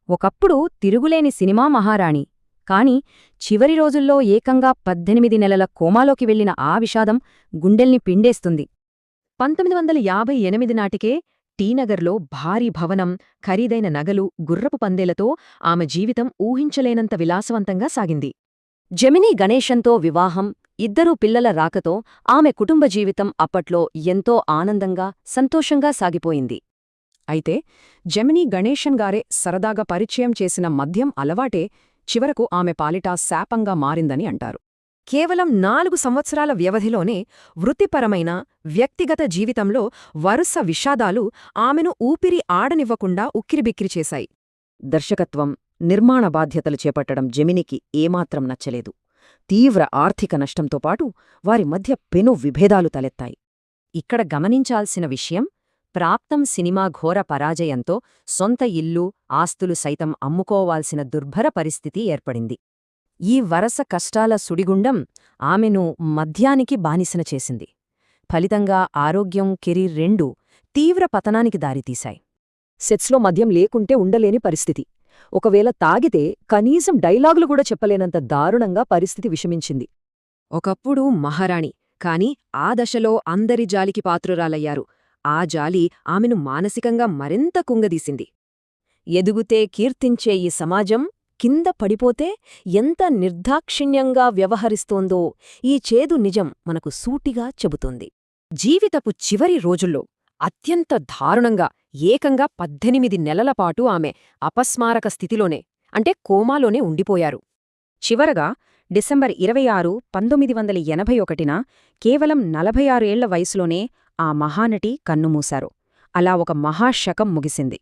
ఒకప్పుడు తిరుగులేని సినిమా మహారాణి. కాని చివరి రోజుల్లో ఏకంగా 18 నెలల కోమాలోకి వెళ్లిన ఆ విషాదం గుండెల్ని పిండేస్తుంది. 1958 నాటికే టీనగర్లో భారీ భవనం, ఖరీదైన నగలు, గుర్రపు పందేలతో ఆమె జీవితం ఊహించలేనంత విలాసవంతంగా సాగింది. జెమినీ గణేశంతో వివాహం, 2 పిల్లల రాకతో ఆమె కుటుంబ జీవితం అప్పట్లో ఎంతో ఆనందంగా, సంతోషంగా సాగిపోయింది. అయితే జెమినీ గణేశన్ గారే సరదాగా పరిచయం చేసిన మద్యం అలవాటే చివరకు ఆమె పాలిట శాపంగా మారిందని అంటారు. కేవలం 4 సంవత్సరాల వ్యవధిలోనే వృత్తిపరమైన, వ్యక్తిగత జీవితంలో వరుస విషాదాలు ఆమెను ఊపిరి ఆడనివ్వకుండా ఉక్కిరిబిక్కిరి చేశాయి. దర్శకత్వం, నిర్మాణ బాధ్యతలు చేపట్టడం జెమినీకి ఏమాత్రం నచ్చలేదు. తీవ్ర ఆర్థిక నష్టంతో పాటు వారి మధ్య పెను విభేదాలు తలెత్తాయి. ఇక్కడ గమనించాల్సిన విషయం, ప్రాప్తం సినిమా ఘోర పరాజయంతో సొంత ఇల్లు, ఆస్తులు సైతం అమ్ముకోవాల్సిన దుర్భర పరిస్థితి ఏర్పడింది. ఈ వరస కష్టాల సుడిగుండం ఆమెను మద్యానికి బానిసన చేసింది. ఫలితంగా ఆరోగ్యం, కెరీర్ రెండూ తీవ్ర పతనానికి దారితీశాయి. సెట్స్లో మద్యం లేకుంటే ఉండలేని పరిస్థితి. ఒకవేళ తాగితే కనీసం డైలాగులు కూడా చెప్పలేనంత దారుణంగా పరిస్థితి విషమించింది. ఒకప్పుడు మహారాణి, కాని ఆ దశలో అందరి జాలికి పాత్రురాలయ్యారు. ఆ జాలి ఆమెను మానసికంగా మరింత కుంగదీసింది. ఎదుగుతే కీర్తించే ఈ సమాజం కింద పడిపోతే ఎంత నిర్దాక్షిణ్యంగా వ్యవహరిస్తోందో ఈ చేదు నిజం మనకు సూటిగా చెబుతోంది. జీవితపు చివరి రోజుల్లో అత్యంత దారుణంగా ఏకంగా 18 నెలలపాటు ఆమె అపస్మారక స్థితిలోనే, అంటే కోమాలోనే ఉండిపోయారు. చివరగా డిసెంబర్ 26, 1981న కేవలం 46 ఏళ్ల వయసులోనే ఆ మహానటి కన్నుమూశారు. అలా ఒక మహాశకం ముగిసింది.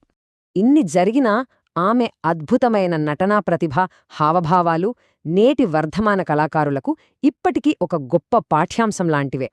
ఇన్ని జరిగినా ఆమె అద్భుతమైన నటనా ప్రతిభ, హావభావాలు నేటి వర్ధమాన కళాకారులకు ఇప్పటికీ ఒక గొప్ప పాఠ్యాంశంలాంటివే.